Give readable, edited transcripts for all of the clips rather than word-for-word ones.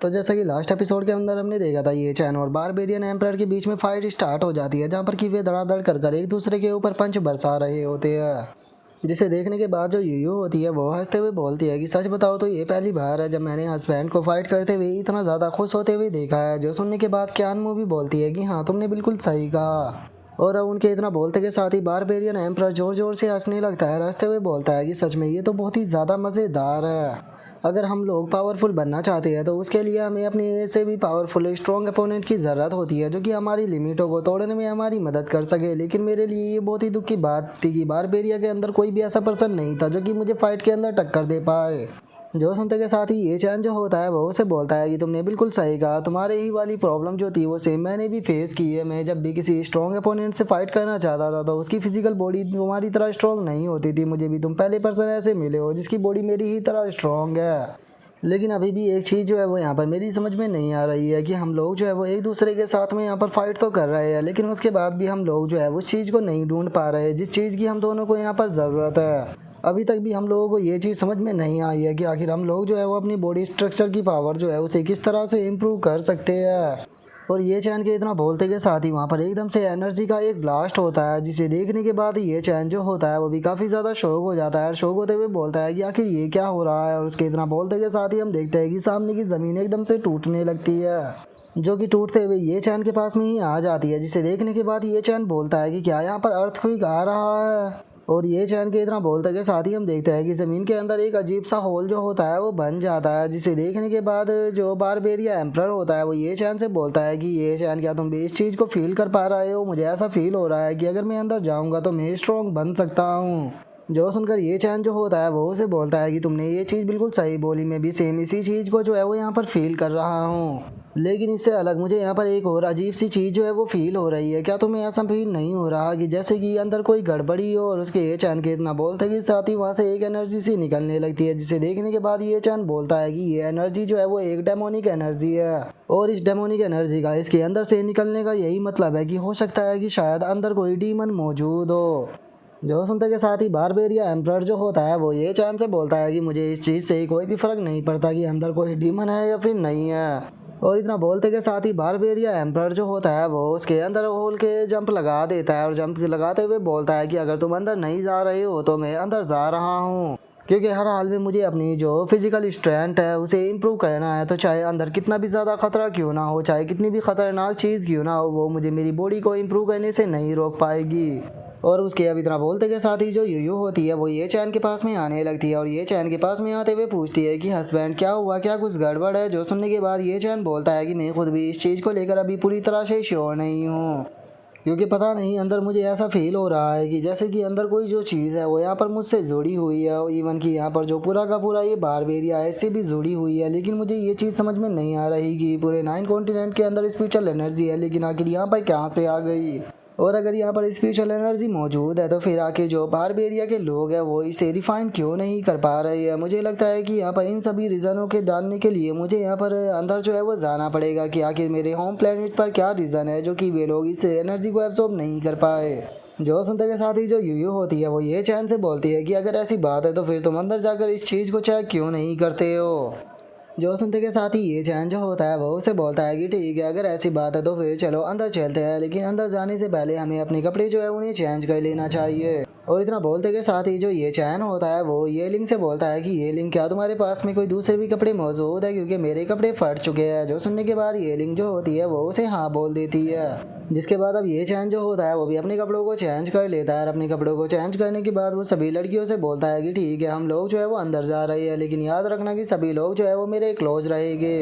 तो जैसा कि लास्ट एपिसोड के अंदर हमने देखा था, ये चैन और बारबेरियन एम्परर के बीच में फाइट स्टार्ट हो जाती है, जहाँ पर कि वे धड़ाधड़ कर एक दूसरे के ऊपर पंच बरसा रहे होते हैं। जिसे देखने के बाद जो यूयू होती है वो हंसते हुए बोलती है कि सच बताओ तो ये पहली बार है जब मैंने हस्बैंड को फाइट करते हुए इतना ज़्यादा खुश होते हुए देखा है। जो सुनने के बाद क्यान भी बोलती है कि हाँ, तुमने बिल्कुल सही कहा। और अब उनके इतना बोलते के साथ ही बारबेरियन एम्परर जोर जोर से हंसने लगता है, हंसते हुए बोलता है कि सच में ये तो बहुत ही ज़्यादा मज़ेदार है। अगर हम लोग पावरफुल बनना चाहते हैं तो उसके लिए हमें अपनी एज से भी पावरफुल स्ट्रॉन्ग अपोनेंट की ज़रूरत होती है, जो कि हमारी लिमिटों को तोड़ने में हमारी मदद कर सके। लेकिन मेरे लिए ये बहुत ही दुख की बात थी कि बारबेरिया के अंदर कोई भी ऐसा पर्सन नहीं था जो कि मुझे फाइट के अंदर टक्कर दे पाए। जो सुनते के साथ ही ये चैन जो होता है वो उसे बोलता है कि तुमने बिल्कुल सही कहा, तुम्हारे ही वाली प्रॉब्लम जो थी वो सेम मैंने भी फेस की है। मैं जब भी किसी स्ट्रॉन्ग अपोनेंट से फाइट करना चाहता था तो उसकी फिजिकल बॉडी तुम्हारी तरह स्ट्रॉन्ग नहीं होती थी। मुझे भी तुम पहले पर्सन ऐसे मिले हो जिसकी बॉडी मेरी ही तरह स्ट्रॉन्ग है। लेकिन अभी भी एक चीज़ जो है वो यहाँ पर मेरी समझ में नहीं आ रही है कि हम लोग जो है वो एक दूसरे के साथ में यहाँ पर फाइट तो कर रहे हैं, लेकिन उसके बाद भी हम लोग जो है उस चीज़ को नहीं ढूंढ पा रहे हैं जिस चीज़ की हम दोनों को यहाँ पर ज़रूरत है। अभी तक भी हम लोगों को ये चीज़ समझ में नहीं आई है कि आखिर हम लोग जो है वो अपनी बॉडी स्ट्रक्चर की पावर जो है उसे किस तरह से इम्प्रूव कर सकते हैं। और ये चैन के इतना बोलते के साथ ही वहाँ पर एकदम से एनर्जी का एक ब्लास्ट होता है, जिसे देखने के बाद ये चैन जो होता है वो भी काफ़ी ज़्यादा शौक हो जाता है और शौक होते हुए बोलता है कि आखिर ये क्या हो रहा है। और उसके इतना बोलते के साथ ही हम देखते हैं कि सामने की ज़मीन एकदम से टूटने लगती है, जो कि टूटते हुए ये चैन के पास में ही आ जाती है। जिसे देखने के बाद ये चैन बोलता है कि क्या यहाँ पर अर्थक्वेक आ रहा है। और ये चैन के इतना बोलते के साथ ही हम देखते हैं कि ज़मीन के अंदर एक अजीब सा होल जो होता है वो बन जाता है। जिसे देखने के बाद जो बारबेरिया एम्परर होता है वो ये चैन से बोलता है कि ये चैन, क्या तुम भी इस चीज़ को फील कर पा रहे हो? मुझे ऐसा फील हो रहा है कि अगर मैं अंदर जाऊँगा तो मैं स्ट्रॉन्ग बन सकता हूँ। जो सुनकर ये चैन जो होता है वो उसे बोलता है कि तुमने ये चीज़ बिल्कुल सही बोली, मैं भी सेम इसी चीज़ को जो है वो यहाँ पर फील कर रहा हूँ। लेकिन इससे अलग मुझे यहाँ पर एक और अजीब सी चीज़ जो है वो फील हो रही है। क्या तुम्हें ऐसा फील नहीं हो रहा कि जैसे कि अंदर कोई गड़बड़ी हो? और उसके ये चैन के इतना बोलते कि साथ ही वहाँ से एक एनर्जी सी निकलने लगती है, जिसे देखने के बाद ये चैन बोलता है कि ये एनर्जी जो है वो एक डेमोनिक एनर्जी है। और इस डेमोनिक एनर्जी का इसके अंदर से निकलने का यही मतलब है कि हो सकता है कि शायद अंदर कोई डीमन मौजूद हो। जो सुनते के साथ ही बारबेरिया एम्परर जो होता है वो ये चैन से बोलता है कि मुझे इस चीज़ से कोई भी फर्क नहीं पड़ता कि अंदर कोई डीमन है या फिर नहीं है। और इतना बोलते के साथ ही बारबेरिया एम्परर जो होता है वो उसके अंदर होल के जंप लगा देता है और जंप लगाते हुए बोलता है कि अगर तुम अंदर नहीं जा रहे हो तो मैं अंदर जा रहा हूँ, क्योंकि हर हाल में मुझे अपनी जो फिजिकल स्ट्रेंथ है उसे इम्प्रूव करना है। तो चाहे अंदर कितना भी ज़्यादा खतरा क्यों ना हो, चाहे कितनी भी खतरनाक चीज़ क्यों ना हो, वो मुझे मेरी बॉडी को इम्प्रूव करने से नहीं रोक पाएगी। और उसके अब इतना बोलते के साथ ही जो यूयू होती है वो ये चैन के पास में आने लगती है और ये चैन के पास में आते हुए पूछती है कि हस्बैंड क्या हुआ, क्या कुछ गड़बड़ है? जो सुनने के बाद ये चैन बोलता है कि मैं खुद भी इस चीज़ को लेकर अभी पूरी तरह से श्योर नहीं हूँ, क्योंकि पता नहीं अंदर मुझे ऐसा फील हो रहा है कि जैसे कि अंदर कोई जो चीज़ है वो यहाँ पर मुझसे जुड़ी हुई है। इवन कि यहाँ पर जो पूरा का पूरा ये बारबेरिया है इससे भी जुड़ी हुई है। लेकिन मुझे ये चीज़ समझ में नहीं आ रही कि पूरे 9 कॉन्टिनेंट के अंदर स्पिरिचुअल एनर्जी है, लेकिन आखिर यहाँ पर कहाँ से आ गई? और अगर यहाँ पर स्पिरिचुअल एनर्जी मौजूद है तो फिर आखिर जो बारबेरिया के लोग हैं वो इसे रिफाइन क्यों नहीं कर पा रहे हैं? मुझे लगता है कि यहाँ पर इन सभी रीज़नों के जानने के लिए मुझे यहाँ पर अंदर जो है वो जाना पड़ेगा कि आखिर मेरे होम प्लेनेट पर क्या रीज़न है जो कि वे लोग इस एनर्जी को एब्जॉर्ब नहीं कर पाए। जो सुनते के साथ ही जो यूयू होती है वो ये चैन से बोलती है कि अगर ऐसी बात है तो फिर तुम अंदर जाकर इस चीज़ को चेक क्यों नहीं करते हो? जो सुनते के साथ ही ये चैन जो होता है वो उसे बोलता है कि ठीक है, अगर ऐसी बात है तो फिर चलो अंदर चलते हैं, लेकिन अंदर जाने से पहले हमें अपने कपड़े जो है उन्हें चेंज कर लेना चाहिए। और इतना बोलते के साथ ही जो ये चैन होता है वो ये लिंग से बोलता है कि ये लिंग, क्या तुम्हारे पास में कोई दूसरे भी कपड़े मौजूद है, क्योंकि मेरे कपड़े फट चुके हैं। जो सुनने के बाद ये लिंग जो होती है वो उसे हाँ बोल देती है, जिसके बाद अब ये चैन जो होता है वो भी अपने कपड़ों को चेंज कर लेता है। और अपने कपड़ों को चेंज करने के बाद वो सभी लड़कियों से बोलता है कि ठीक है, हम लोग जो है वो अंदर जा रहे हैं, लेकिन याद रखना कि सभी लोग जो है वो मेरे क्लोज रहेंगे।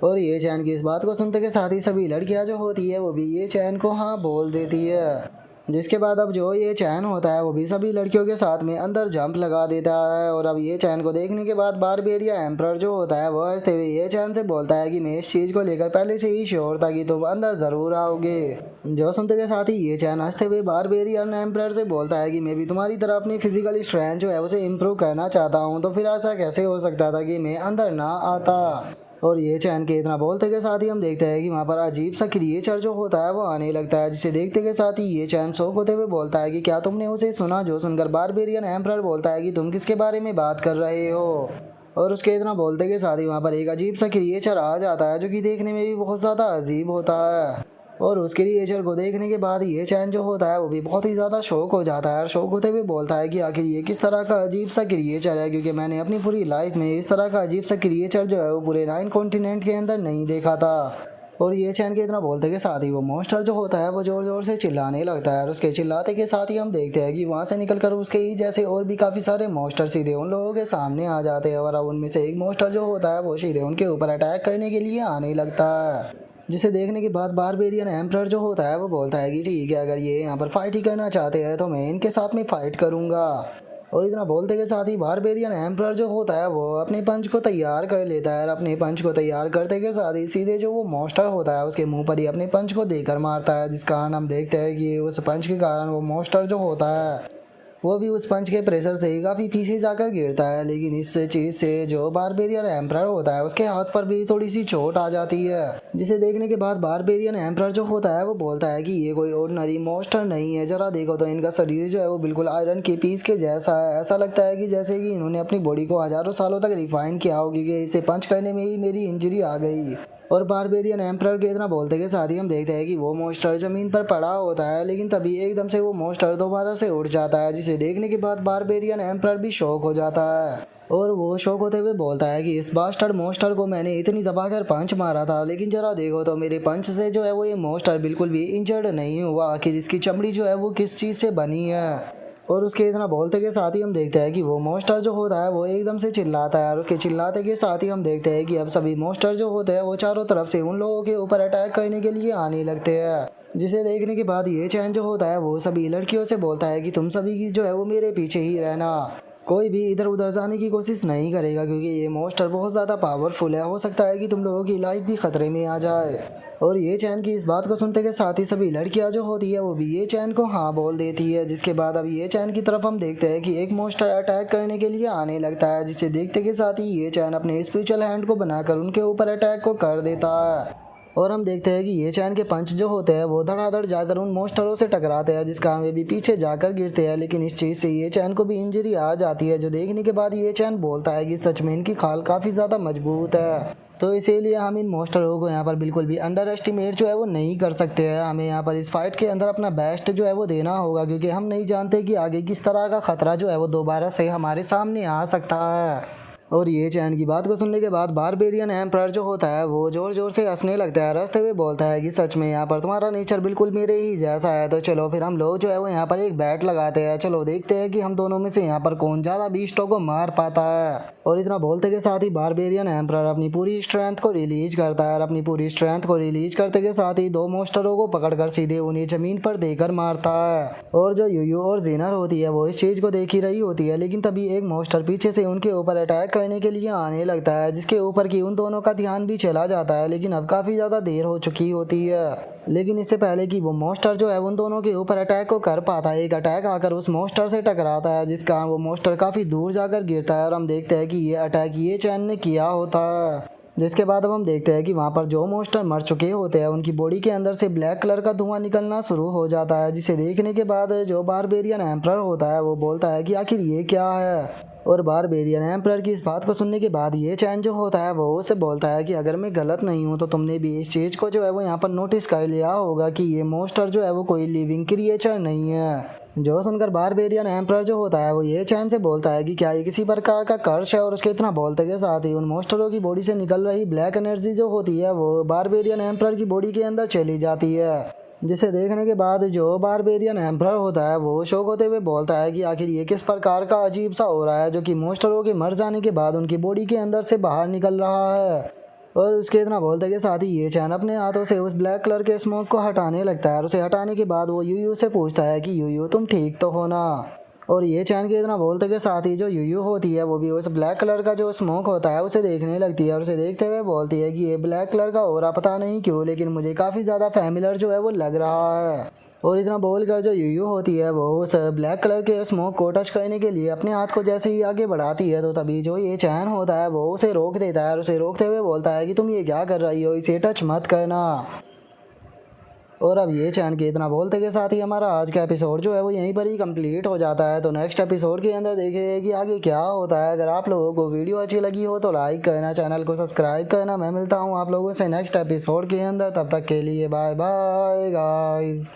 और ये चैन की इस बात को सुनते के साथ ही सभी लड़कियां जो होती है वो भी ये चैन को हाँ बोल देती है, जिसके बाद अब जो ये चैन होता है वो भी सभी लड़कियों के साथ में अंदर जंप लगा देता है। और अब ये चैन को देखने के बाद बारबेरिया एम्परर जो होता है वो हंसते हुए ये चैन से बोलता है कि मैं इस चीज़ को लेकर पहले से ही श्योर था कि तुम अंदर ज़रूर आओगे। जो सुनते के साथ ही ये चैन हंसते हुए बारबेरियन एम्परर से बोलता है कि मैं भी तुम्हारी तरह अपनी फिजिकल स्ट्रेंथ जो है उसे इम्प्रूव करना चाहता हूँ, तो फिर ऐसा कैसे हो सकता था कि मैं अंदर ना आता? और ये चैन के इतना बोलते के साथ ही हम देखते हैं कि वहाँ पर अजीब सा क्रिएचर जो होता है वो आने लगता है, जिसे देखते के साथ ही ये चैन शौक होते हुए बोलता है कि क्या तुमने उसे सुना? जो सुनकर बारबेरियन एम्परर बोलता है कि तुम किसके बारे में बात कर रहे हो? और उसके इतना बोलते के साथ ही वहाँ पर एक अजीब सा क्रिएचर आ जाता है जो कि देखने में भी बहुत ज़्यादा अजीब होता है। और उस क्रिएचर को देखने के बाद ये चैन जो होता है वो भी बहुत ही ज़्यादा शौक हो जाता है और शौक होते हुए बोलता है कि आखिर ये किस तरह का अजीब सा क्रिएचर है, क्योंकि मैंने अपनी पूरी लाइफ में इस तरह का अजीब सा क्रिएचर जो है वो पूरे 9 कॉन्टिनेंट के अंदर नहीं देखा था। और ये चैन के इतना बोलते के साथ ही वो मॉन्स्टर जो होता है वो ज़ोर ज़ोर से चिल्लाने लगता है और उसके चिल्लाते के साथ ही हम देखते हैं कि वहाँ से निकलकर उसके ही जैसे और भी काफ़ी सारे मॉन्स्टर सीधे उन लोगों के सामने आ जाते हैं और अब उनमें से एक मॉन्स्टर जो होता है वो सीधे उनके ऊपर अटैक करने के लिए आने लगता है। जिसे देखने के बाद बारबेरियन एम्परर जो होता है वो बोलता है कि ठीक है, अगर ये यहाँ पर फाइट ही करना चाहते हैं तो मैं इनके साथ में फाइट करूँगा। और इतना बोलते के साथ ही बारबेरियन एम्परर जो होता है वो अपने पंच को तैयार कर लेता है और अपने पंच को तैयार करते के साथ ही सीधे जो वो मॉन्स्टर होता है उसके मुंह पर ही अपने पंच को देकर मारता है, जिस कारण हम देखते हैं कि उस पंच के कारण वो मॉन्स्टर जो होता है वो भी उस पंच के प्रेशर से ही काफ़ी पीछे जाकर गिरता है। लेकिन इस चीज़ से जो बारबेरियन एम्परर होता है उसके हाथ पर भी थोड़ी सी चोट आ जाती है, जिसे देखने के बाद बारबेरियन एम्परर जो होता है वो बोलता है कि ये कोई ऑर्डिनरी मॉन्स्टर नहीं है, जरा देखो तो इनका शरीर जो है वो बिल्कुल आयरन के पीस के जैसा है। ऐसा लगता है कि जैसे कि इन्होंने अपनी बॉडी को हज़ारों सालों तक रिफाइन किया हो, क्योंकि इसे पंच करने में ही मेरी इंजरी आ गई। और बारबेरियन एम्परर के इतना बोलते के साथ ही हम देखते हैं कि वो मॉन्स्टर ज़मीन पर पड़ा होता है, लेकिन तभी एकदम से वो मॉन्स्टर दोबारा से उठ जाता है, जिसे देखने के बाद बारबेरियन एम्परर भी शॉक हो जाता है। और वो शौक होते हुए बोलता है कि इस बास्टर्ड मॉन्स्टर को मैंने इतनी दबाकर पंच मारा था, लेकिन जरा देखो तो मेरे पंच से जो है वो ये मॉन्स्टर बिल्कुल भी इंजर्ड नहीं हुआ। आखिर इसकी चमड़ी जो है वो किस चीज़ से बनी है। और उसके इतना बोलते के साथ ही हम देखते हैं कि वो मॉन्स्टर जो होता है वो एकदम से चिल्लाता है और उसके चिल्लाते के साथ ही हम देखते हैं कि अब सभी मॉन्स्टर जो होते हैं वो चारों तरफ से उन लोगों के ऊपर अटैक करने के लिए आने लगते हैं। जिसे देखने के बाद ये चैन जो होता है वो सभी लड़कियों से बोलता है कि तुम सभी की जो है वो मेरे पीछे ही रहना, कोई भी इधर उधर जाने की कोशिश नहीं करेगा, क्योंकि ये मॉन्स्टर बहुत ज़्यादा पावरफुल है, हो सकता है कि तुम लोगों की लाइफ भी खतरे में आ जाए। और ये चैन की इस बात को सुनते के साथ ही सभी लड़कियां जो होती है वो भी ये चैन को हाँ बोल देती है, जिसके बाद अब ये चैन की तरफ हम देखते हैं कि एक मॉन्स्टर अटैक करने के लिए आने लगता है, जिसे देखते के साथ ही ये चैन अपने स्पिरिचुअल हैंड को बनाकर उनके ऊपर अटैक को कर देता है। और हम देखते हैं कि ये चैन के पंच जो होते हैं वो धड़ाधड़ जाकर उन मॉन्स्टरों से टकराते हैं, जिसका वे भी पीछे जाकर गिरते हैं, लेकिन इस चीज़ से ये चैन को भी इंजरी आ जाती है, जो देखने के बाद ये चैन बोलता है कि सच में इनकी खाल काफ़ी ज़्यादा मजबूत है। तो इसीलिए हम इन मॉन्स्टरों को यहाँ पर बिल्कुल भी अंडर एस्टिमेट जो है वो नहीं कर सकते हैं। हमें यहाँ पर इस फाइट के अंदर अपना बेस्ट जो है वो देना होगा, क्योंकि हम नहीं जानते कि आगे किस तरह का खतरा जो है वो दोबारा से हमारे सामने आ सकता है। और ये चैन की बात को सुनने के बाद बारबेरियन एम्परर जो होता है वो जोर जोर से हंसने लगता है, हंसते हुए बोलता है कि सच में यहाँ पर तुम्हारा नेचर बिल्कुल मेरे ही जैसा है, तो चलो फिर हम लोग जो है वो यहाँ पर एक बैट लगाते हैं, चलो देखते हैं कि हम दोनों में से यहाँ पर कौन ज़्यादा बीस्टों को मार पाता है। और इतना बोलते के साथ ही बारबेरियन एम्परर अपनी पूरी स्ट्रेंथ को रिलीज करता है और अपनी पूरी स्ट्रेंथ को रिलीज करते के साथ ही दो मॉन्स्टरों को पकड़कर सीधे उन्हें जमीन पर देकर मारता है। और जो यूयू और जीनर होती है वो इस चीज़ को देख ही रही होती है, लेकिन तभी एक मॉन्स्टर पीछे से उनके ऊपर अटैक करने के लिए आने लगता है, जिसके ऊपर की उन दोनों का ध्यान भी चला जाता है, लेकिन अब काफ़ी ज़्यादा देर हो चुकी होती है। लेकिन इससे पहले कि वो मॉन्स्टर जो है उन दोनों के ऊपर अटैक को कर पाता है, एक अटैक आकर उस मॉन्स्टर से टकराता है, जिस कारण वो मॉन्स्टर काफ़ी दूर जाकर गिरता है और हम देखते हैं कि ये अटैक ये चैन ने किया होता है। जिसके बाद अब हम देखते हैं कि वहाँ पर जो मॉन्स्टर मर चुके होते हैं उनकी बॉडी के अंदर से ब्लैक कलर का धुआं निकलना शुरू हो जाता है, जिसे देखने के बाद जो बारबेरियन एम्परर होता है वो बोलता है कि आखिर ये क्या है। और बारबेरियन एम्परर की इस बात को सुनने के बाद ये चैन जो होता है वो उसे बोलता है कि अगर मैं गलत नहीं हूँ तो तुमने भी इस चीज़ को जो है वो यहाँ पर नोटिस कर लिया होगा कि ये मॉन्स्टर जो है वो कोई लिविंग क्रिएचर नहीं है। जो सुनकर बारबेरियन एम्परर जो होता है वो ये चैन से बोलता है कि क्या ये किसी प्रकार का कर्श है। और उसके इतना बोलते के साथ ही उन मॉन्स्टरों की बॉडी से निकल रही ब्लैक एनर्जी जो होती है वो बारबेरियन एम्परर की बॉडी के अंदर चली जाती है, जिसे देखने के बाद जो बारबेरियन एम्परर होता है वो शौक होते हुए बोलता है कि आखिर ये किस प्रकार का अजीब सा हो रहा है जो कि मॉन्स्टरों के मर जाने के बाद उनकी बॉडी के अंदर से बाहर निकल रहा है। और उसके इतना बोलते के साथ ही ये चैन अपने हाथों से उस ब्लैक कलर के स्मोक को हटाने लगता है और उसे हटाने के बाद वो यूयू से पूछता है कि यूयू तुम ठीक तो हो ना। और ये चैन के इतना बोलते के साथ ही जो यूयू होती है वो भी उस ब्लैक कलर का जो स्मोक होता है उसे देखने लगती है और उसे देखते हुए बोलती है कि ये ब्लैक कलर का हो रहा पता नहीं क्यों, लेकिन मुझे काफ़ी ज़्यादा फैमिलियर जो है वो लग रहा है। और इतना बोलकर जो यूयू होती है वो उस ब्लैक कलर के स्मोक को टच करने के लिए अपने हाथ को जैसे ही आगे बढ़ाती है, तो तभी जो ये चैन होता है वो उसे रोक देता है और उसे रोकते हुए बोलता है कि तुम ये क्या कर रही हो, इसे टच मत करना। और अब ये चैन के इतना बोलते के साथ ही हमारा आज का एपिसोड जो है वो यहीं पर ही कंप्लीट हो जाता है। तो नेक्स्ट एपिसोड के अंदर देखेंगे कि आगे क्या होता है। अगर आप लोगों को वीडियो अच्छी लगी हो तो लाइक करना, चैनल को सब्सक्राइब करना। मैं मिलता हूँ आप लोगों से नेक्स्ट एपिसोड के अंदर, तब तक के लिए बाय बाय गाइस।